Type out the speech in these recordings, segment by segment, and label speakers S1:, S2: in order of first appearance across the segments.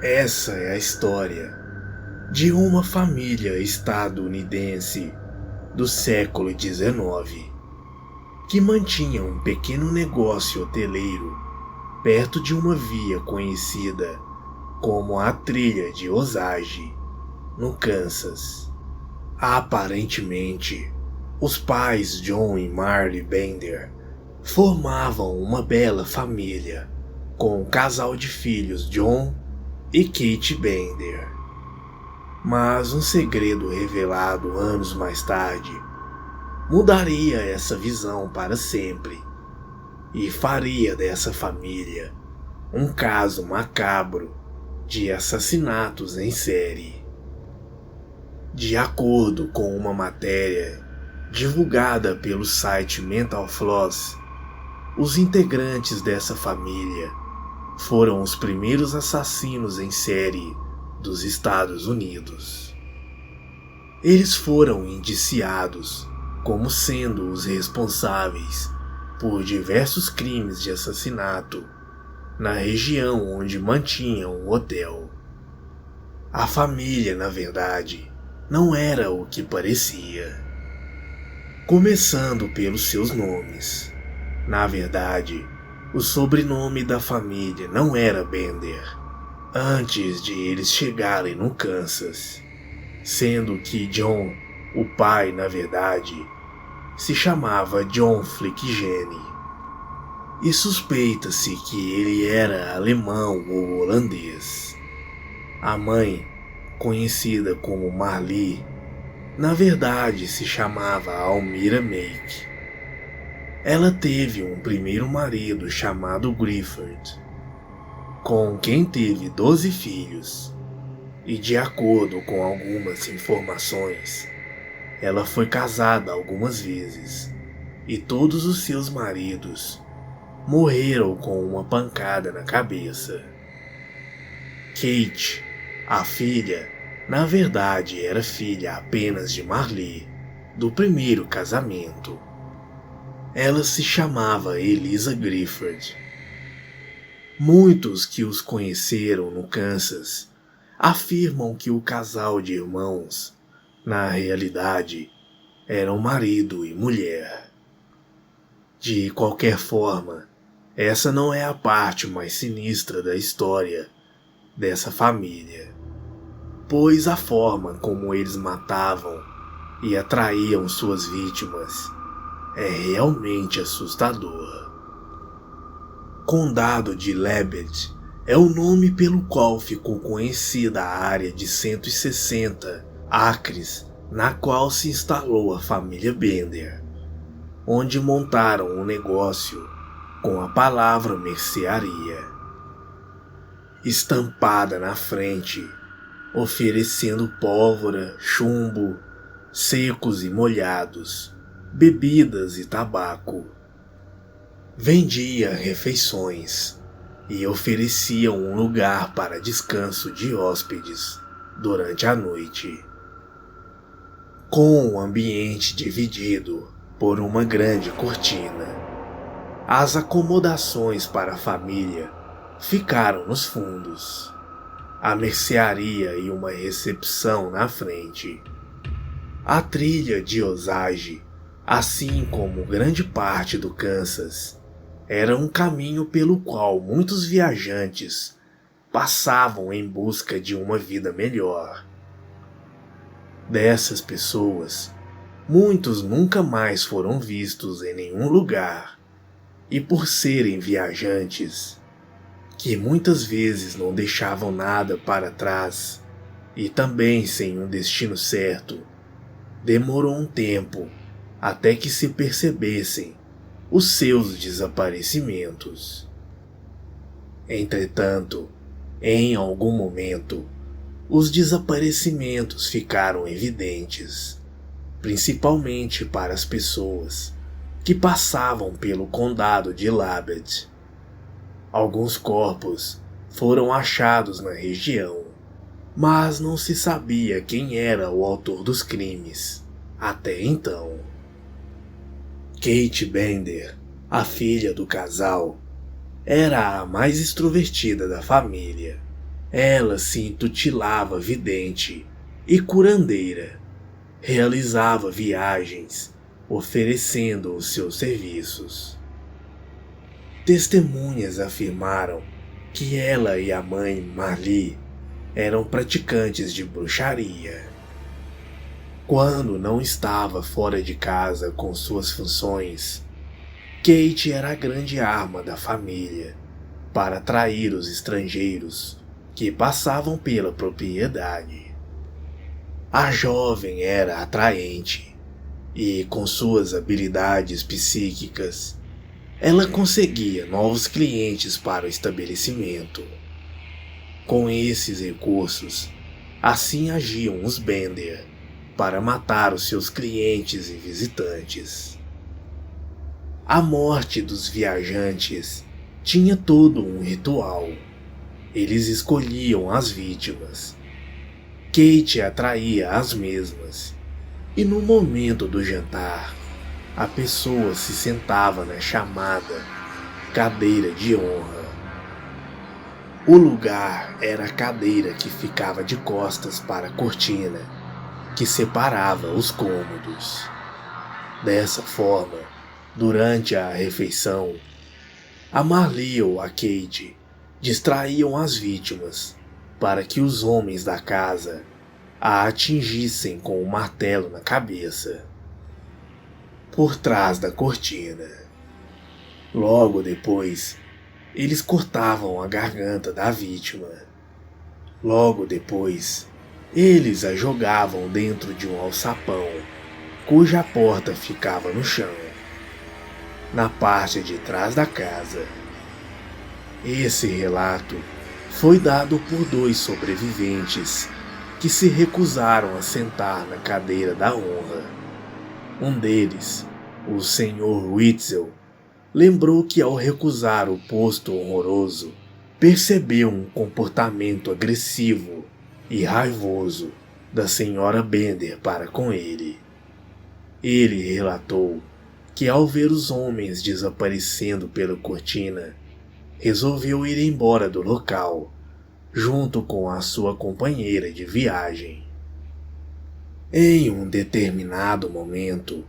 S1: Essa é a história de uma família estadunidense do século XIX que mantinha um pequeno negócio hoteleiro perto de uma via conhecida como a Trilha de Osage, no Kansas. Aparentemente, os pais John e Marley Bender formavam uma bela família com um casal de filhos John e Kate Bender. Mas um segredo revelado anos mais tarde mudaria essa visão para sempre e faria dessa família um caso macabro de assassinatos em série. De acordo com uma matéria divulgada pelo site Mental Floss, os integrantes dessa família foram os primeiros assassinos em série dos Estados Unidos. Eles foram indiciados como sendo os responsáveis por diversos crimes de assassinato na região onde mantinham um hotel. A família, na verdade, não era o que parecia. Começando pelos seus nomes. Na verdade, o sobrenome da família não era Bender antes de eles chegarem no Kansas, sendo que John, o pai, na verdade, se chamava John Flickgene, e suspeita-se que ele era alemão ou holandês. A mãe, conhecida como Marley, na verdade se chamava Almira Make. Ela teve um primeiro marido chamado Griffith, com quem teve 12 filhos, e de acordo com algumas informações, ela foi casada algumas vezes, e todos os seus maridos morreram com uma pancada na cabeça. Kate, a filha, na verdade era filha apenas de Marley, do primeiro casamento. Ela se chamava Eliza Griffith. Muitos que os conheceram no Kansas afirmam que o casal de irmãos, na realidade, eram marido e mulher. De qualquer forma, essa não é a parte mais sinistra da história dessa família, pois a forma como eles matavam e atraíam suas vítimas é realmente assustador. Condado de Labette é o nome pelo qual ficou conhecida a área de 160 acres na qual se instalou a família Bender, onde montaram um negócio com a palavra mercearia estampada na frente, oferecendo pólvora, chumbo, secos e molhados, bebidas e tabaco. Vendia refeições e oferecia um lugar para descanso de hóspedes durante a noite, com um ambiente dividido por uma grande cortina. As acomodações para a família ficaram nos fundos, a mercearia e uma recepção na frente. A trilha de Osage, assim como grande parte do Kansas, era um caminho pelo qual muitos viajantes passavam em busca de uma vida melhor. Dessas pessoas, muitos nunca mais foram vistos em nenhum lugar, e por serem viajantes, que muitas vezes não deixavam nada para trás, e também sem um destino certo, demorou um tempo até que se percebessem os seus desaparecimentos. Entretanto, em algum momento, os desaparecimentos ficaram evidentes, principalmente para as pessoas que passavam pelo condado de Labette. Alguns corpos foram achados na região, mas não se sabia quem era o autor dos crimes até então. Kate Bender, a filha do casal, era a mais extrovertida da família Ela se intitulava vidente e curandeira, realizava viagens oferecendo os seus serviços. Testemunhas afirmaram que ela e a mãe Marli eram praticantes de bruxaria. Quando não estava fora de casa com suas funções, Kate era a grande arma da família para atrair os estrangeiros que passavam pela propriedade. A jovem era atraente e, com suas habilidades psíquicas, ela conseguia novos clientes para o estabelecimento. Com esses recursos, assim agiam os Bender para matar os seus clientes e visitantes. A morte dos viajantes tinha todo um ritual. Eles escolhiam as vítimas. Kate atraía as mesmas, e no momento do jantar, a pessoa se sentava na chamada cadeira de honra. O lugar era a cadeira que ficava de costas para a cortina, que separava os cômodos. Dessa forma, durante a refeição, a Marli ou a Kate distraíam as vítimas para que os homens da casa a atingissem com o martelo na cabeça. Por trás da cortina. Logo depois, eles cortavam a garganta da vítima. Logo depois, eles a jogavam dentro de um alçapão, cuja porta ficava no chão, na parte de trás da casa. Esse relato foi dado por 2 sobreviventes que se recusaram a sentar na cadeira da honra. Um deles, o Sr. Witzel, lembrou que ao recusar o posto honroso, percebeu um comportamento agressivo e raivoso da Sra. Bender para com ele. Ele relatou que ao ver os homens desaparecendo pela cortina, resolveu ir embora do local, junto com a sua companheira de viagem. Em um determinado momento,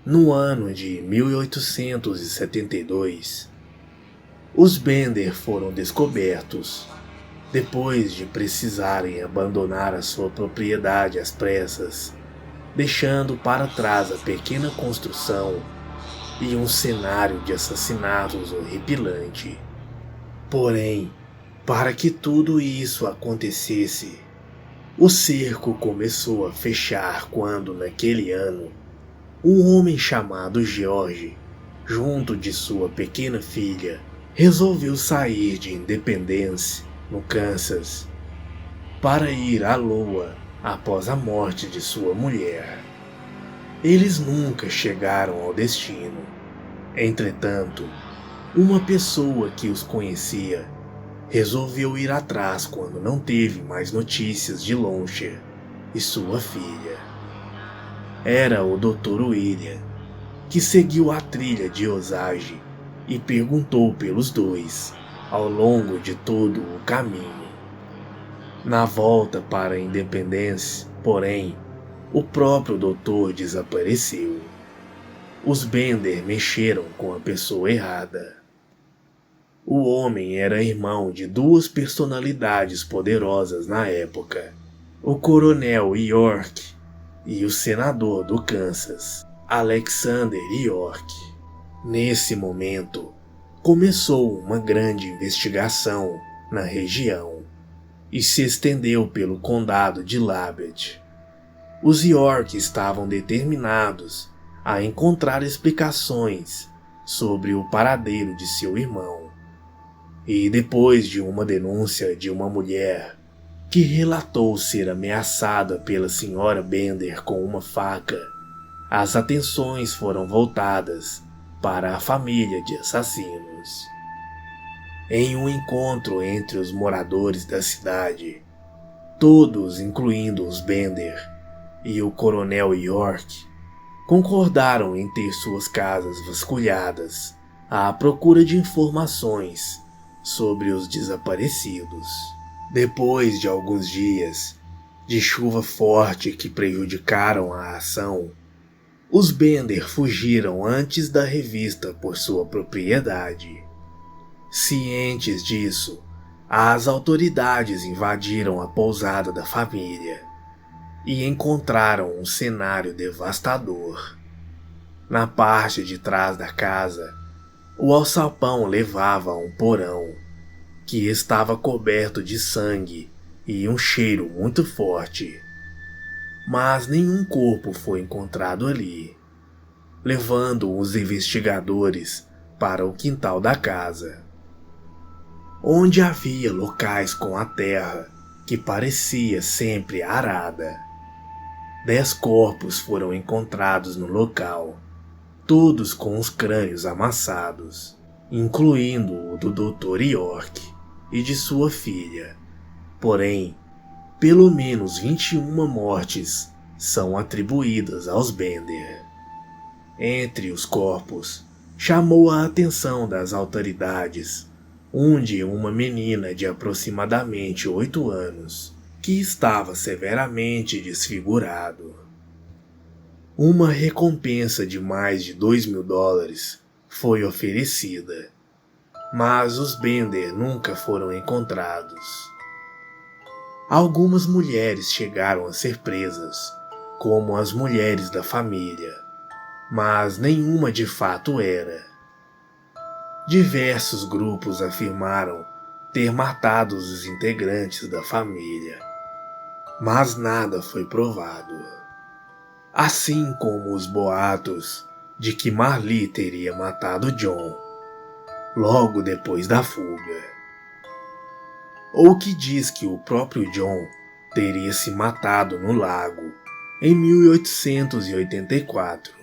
S1: no ano de 1872, os Bender foram descobertos, depois de precisarem abandonar a sua propriedade às pressas, deixando para trás a pequena construção e um cenário de assassinatos horripilante. Porém, para que tudo isso acontecesse, o cerco começou a fechar quando, naquele ano, um homem chamado George, junto de sua pequena filha, resolveu sair de Independence, no Kansas, para ir à Lua após a morte de sua mulher. Eles nunca chegaram ao destino. Entretanto, uma pessoa que os conhecia resolveu ir atrás quando não teve mais notícias de Lonsher e sua filha. Era o Dr. William, que seguiu a trilha de Osage e perguntou pelos dois ao longo de todo o caminho. Na volta para a Independence, porém, o próprio doutor desapareceu. Os Bender mexeram com a pessoa errada. O homem era irmão de 2 personalidades poderosas na época, o coronel York e o senador do Kansas, Alexander York. Nesse momento, começou uma grande investigação na região e se estendeu pelo condado de Labette. Os York estavam determinados a encontrar explicações sobre o paradeiro de seu irmão. E depois de uma denúncia de uma mulher que relatou ser ameaçada pela Sra. Bender com uma faca, as atenções foram voltadas para a família de assassinos. Em um encontro entre os moradores da cidade, todos, incluindo os Bender e o coronel York, concordaram em ter suas casas vasculhadas à procura de informações sobre os desaparecidos. Depois de alguns dias de chuva forte que prejudicaram a ação, os Bender fugiram antes da revista por sua propriedade. Cientes disso, as autoridades invadiram a pousada da família e encontraram um cenário devastador. Na parte de trás da casa, o alçapão levava a um porão que estava coberto de sangue e um cheiro muito forte. Mas nenhum corpo foi encontrado ali, levando os investigadores para o quintal da casa, onde havia locais com a terra que parecia sempre arada. 10 corpos foram encontrados no local, todos com os crânios amassados, incluindo o do Dr. York e de sua filha. Porém, pelo menos 21 mortes são atribuídas aos Bender. Entre os corpos, chamou a atenção das autoridades um de uma menina de aproximadamente 8 anos, que estava severamente desfigurado. Uma recompensa de mais de $2.000 foi oferecida, mas os Bender nunca foram encontrados. Algumas mulheres chegaram a ser presas, como as mulheres da família, mas nenhuma de fato era. Diversos grupos afirmaram ter matado os integrantes da família, mas nada foi provado. Assim como os boatos de que Marlee teria matado John logo depois da fuga, ou que diz que o próprio John teria se matado no lago em 1884.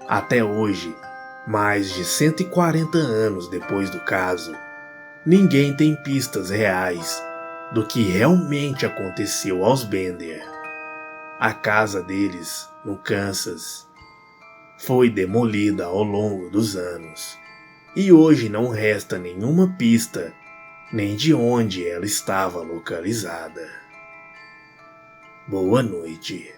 S1: Até hoje, mais de 140 anos depois do caso, ninguém tem pistas reais do que realmente aconteceu aos Bender. A casa deles, no Kansas, foi demolida ao longo dos anos, e hoje não resta nenhuma pista nem de onde ela estava localizada. Boa noite.